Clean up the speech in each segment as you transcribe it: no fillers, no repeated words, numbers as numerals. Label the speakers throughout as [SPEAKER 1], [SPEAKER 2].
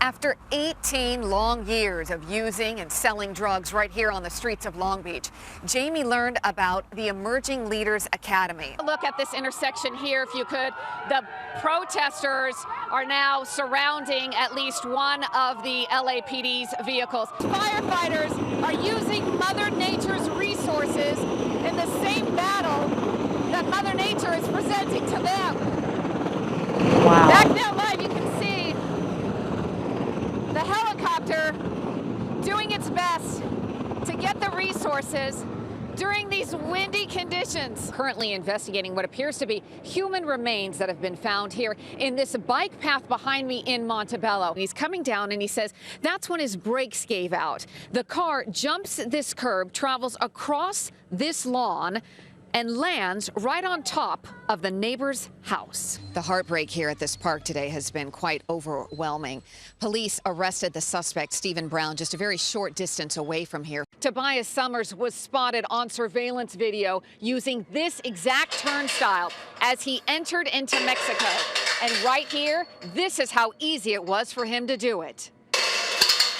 [SPEAKER 1] After 18 long years of using and selling drugs right here on the streets of Long Beach, Jamie learned about the Emerging Leaders Academy.
[SPEAKER 2] Look at this intersection here, if you could. The protesters are now surrounding at least one of the LAPD's vehicles. Firefighters are using Mother Nature's resources in the same battle that Mother Nature is presenting to them.
[SPEAKER 1] Wow.
[SPEAKER 2] Back now live, you can see the helicopter doing its best to get the resources during these windy conditions. Currently investigating what appears to be human remains that have been found here in this bike path behind me in Montebello. He's coming down and he says that's when his brakes gave out. The car jumps this curb, travels across this lawn, and lands right on top of the neighbor's house. The heartbreak here at this park today has been quite overwhelming. Police arrested the suspect, Stephen Brown, just a very short distance away from here. Tobias Summers was spotted on surveillance video using this exact turnstile as he entered into Mexico. And right here, this is how easy it was for him to do it.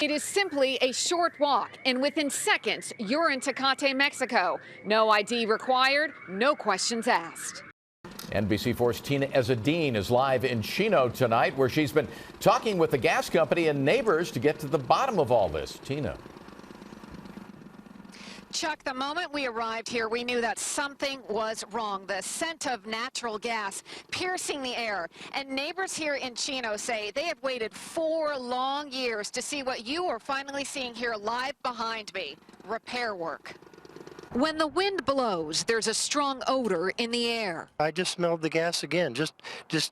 [SPEAKER 2] It is simply a short walk, and within seconds, you're in Tecate, Mexico. No ID required, no questions asked.
[SPEAKER 3] NBC4's Tena Ezzeddine is live in Chino tonight, where she's been talking with the gas company and neighbors to get to the bottom of all this. Tina.
[SPEAKER 2] Chuck, the moment we arrived here, we knew that something was wrong. The scent of natural gas piercing the air. And neighbors here in Chino say they have waited 4 long years to see what you are finally seeing here live behind me, repair work. When the wind blows, there's a strong odor in the air.
[SPEAKER 4] I just smelled the gas again. Just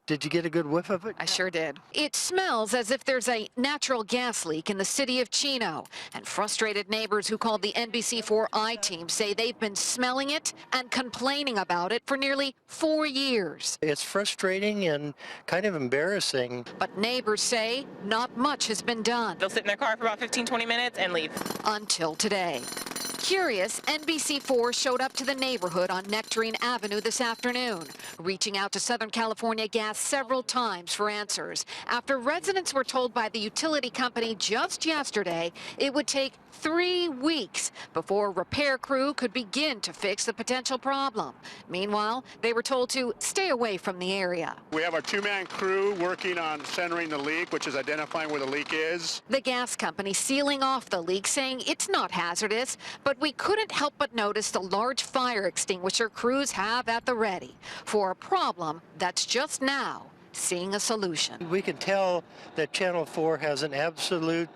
[SPEAKER 4] did you get a good whiff of it?
[SPEAKER 2] I sure did. It smells as if there's a natural gas leak in the city of Chino. And frustrated neighbors who called the NBC4 I-team say they've been smelling it and complaining about it for nearly 4 years.
[SPEAKER 4] It's frustrating and kind of embarrassing.
[SPEAKER 2] But neighbors say not much has been done.
[SPEAKER 5] They'll sit in their car for about 15-20 minutes and leave.
[SPEAKER 2] Until today. Curious, NBC4 showed up to the neighborhood on Nectarine Avenue this afternoon, reaching out to Southern California Gas several times for answers. After residents were told by the utility company just yesterday it would take 3 weeks before a repair crew could begin to fix the potential problem. Meanwhile, they were told to stay away from the area.
[SPEAKER 6] We have our 2-man crew working on centering the leak, which is identifying where the leak is.
[SPEAKER 2] The gas company sealing off the leak, saying it's not hazardous, but we couldn't help but notice the large fire extinguisher crews have at the ready for a problem that's just now seeing a solution.
[SPEAKER 4] We can tell that Channel 4 has an absolute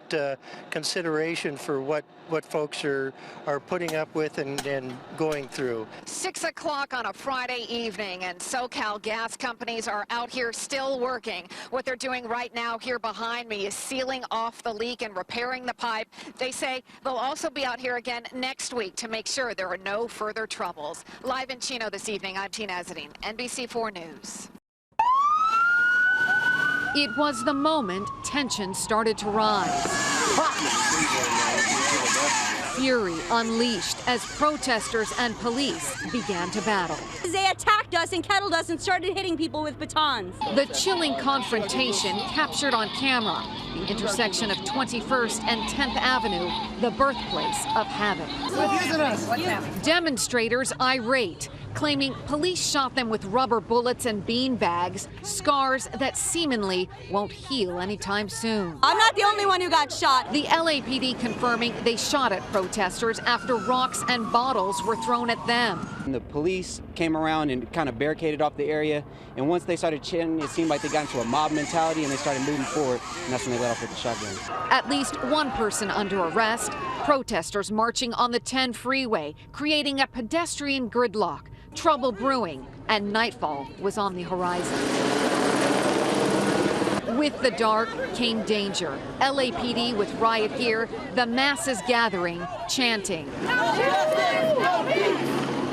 [SPEAKER 4] consideration for what folks are putting up with and going through.
[SPEAKER 2] 6 o'clock on a Friday evening, and SoCal gas companies are out here still working. What they're doing right now here behind me is sealing off the leak and repairing the pipe. They say they'll also be out here again next week to make sure there are no further troubles. Live in Chino this evening, I'm Tena Ezzeddine, NBC4 News. It was the moment tension started to rise. Fury unleashed as protesters and police began to battle.
[SPEAKER 7] They attacked us and kettled us and started hitting people with batons.
[SPEAKER 2] The chilling confrontation captured on camera, the intersection of 21st and 10th Avenue, the birthplace of havoc. Demonstrators irate, claiming police shot them with rubber bullets and bean bags, scars that seemingly won't heal anytime soon.
[SPEAKER 7] I'm not the only one who got shot.
[SPEAKER 2] The LAPD confirming they shot at protesters after rocks and bottles were thrown at them.
[SPEAKER 8] The police came around and kind of barricaded off the area, and once they started chanting, it seemed like they got into a mob mentality and they started moving forward, and that's when they let off with the shotgun.
[SPEAKER 2] At least one person under arrest, protesters marching on the 10 freeway, creating a pedestrian gridlock. Trouble brewing, and nightfall was on the horizon. With the dark came danger. LAPD with riot gear, the masses gathering, chanting,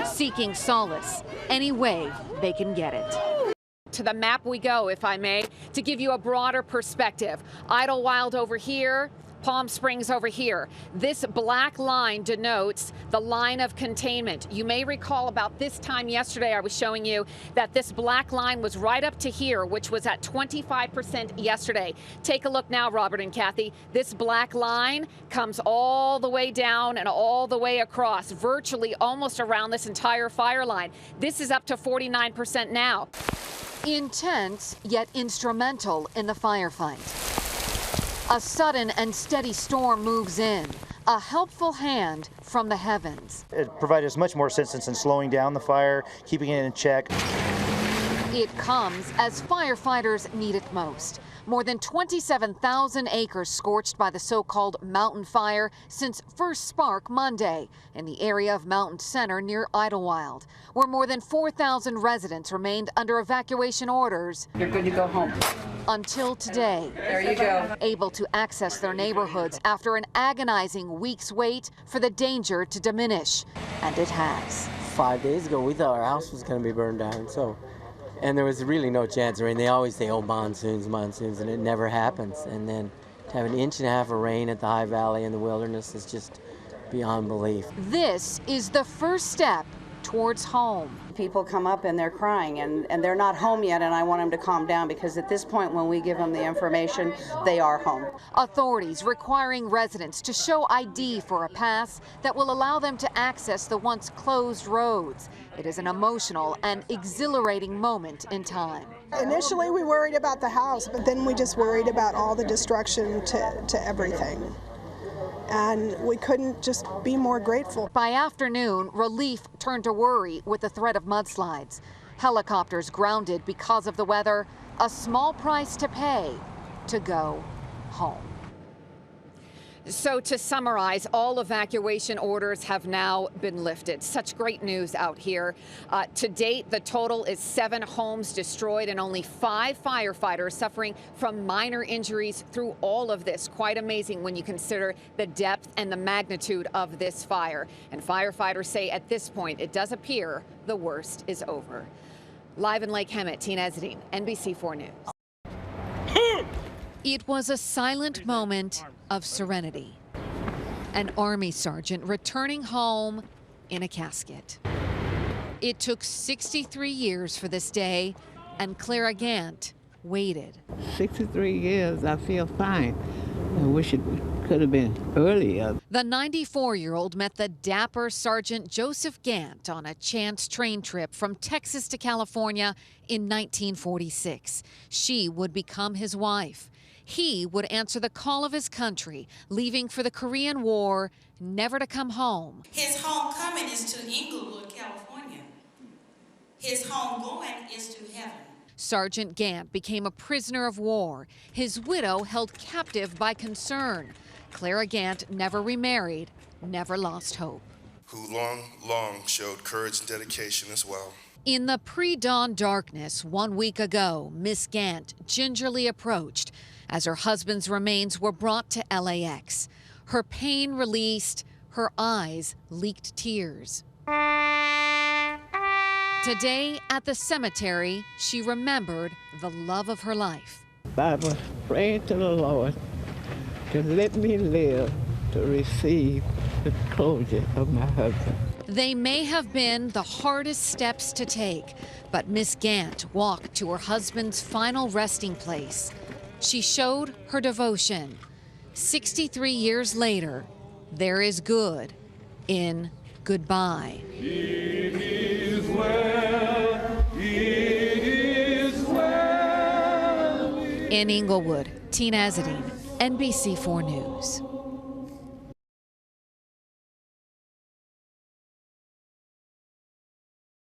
[SPEAKER 2] seeking solace any way they can get it. To the map we go, if I may, to give you a broader perspective. Idlewild over here, Palm Springs over here. This black line denotes the line of containment. You may recall about this time yesterday I was showing you that this black line was right up to here, which was at 25% yesterday. Take a look now, Robert and Kathy. This black line comes all the way down and all the way across, virtually almost around this entire fire line. This is up to 49% now.
[SPEAKER 1] Intense yet instrumental in the firefight. A sudden and steady storm moves in, a helpful hand from the heavens.
[SPEAKER 9] It provided us much more assistance in slowing down the fire, keeping it in check.
[SPEAKER 1] It comes as firefighters need it most. More than 27,000 acres scorched by the so-called mountain fire since first spark Monday in the area of Mountain Center near Idlewild, where more than 4,000 residents remained under evacuation orders.
[SPEAKER 2] You're good to go home.
[SPEAKER 1] Until today.
[SPEAKER 2] There you go.
[SPEAKER 1] Able to access their neighborhoods after an agonizing week's wait for the danger to diminish. And it has.
[SPEAKER 10] 5 days ago, we thought our house was going to be burned down, and there was really no chance of rain. They always say, oh, monsoons, and it never happens. And then to have 1.5 inches of rain at the High Valley in the wilderness is just beyond belief.
[SPEAKER 1] This is the first step towards home.
[SPEAKER 11] People come up and they're crying and they're not home yet, and I want them to calm down because at this point when we give them the information, they are home.
[SPEAKER 1] Authorities requiring residents to show ID for a pass that will allow them to access the once closed roads. It is an emotional and exhilarating moment in time.
[SPEAKER 12] Initially we worried about the house, but then we just worried about all the destruction to everything. And we couldn't just be more grateful.
[SPEAKER 1] By afternoon, relief turned to worry with the threat of mudslides. Helicopters grounded because of the weather, a small price to pay to go home.
[SPEAKER 2] So to summarize, all evacuation orders have now been lifted. Such great news out here. To date, the total is 7 homes destroyed and only 5 firefighters suffering from minor injuries through all of this. Quite amazing when you consider the depth and the magnitude of this fire. And firefighters say at this point, it does appear the worst is over. Live in Lake Hemet, Tena Ezzeddine, NBC4 News.
[SPEAKER 1] It was a silent moment of serenity. An Army sergeant returning home in a casket. It took 63 years for this day, and Clara Gant waited.
[SPEAKER 13] 63 years, I feel fine. I wish it could have been earlier.
[SPEAKER 1] The 94-year-old met the dapper Sergeant Joseph Gant on a chance train trip from Texas to California in 1946. She would become his wife. He would answer the call of his country, leaving for the Korean War, never to come home.
[SPEAKER 14] His homecoming is to Inglewood, California. His homegoing is to heaven.
[SPEAKER 1] Sergeant Gant became a prisoner of war, his widow held captive by concern. Clara Gant never remarried, never lost hope.
[SPEAKER 15] Who long showed courage and dedication as well.
[SPEAKER 1] In the pre-dawn darkness 1 week ago, Miss Gant gingerly approached as her husband's remains were brought to LAX. Her pain released, her eyes leaked tears. Today at the cemetery, she remembered the love of her life.
[SPEAKER 13] I was praying to the Lord to let me live to receive the closure of my husband.
[SPEAKER 1] They may have been the hardest steps to take, but Miss Gant walked to her husband's final resting place. She showed her devotion. 63 years later, there is good in goodbye.
[SPEAKER 16] It is well, it is well.
[SPEAKER 1] In Inglewood, Tena Ezzeddine, NBC4 News.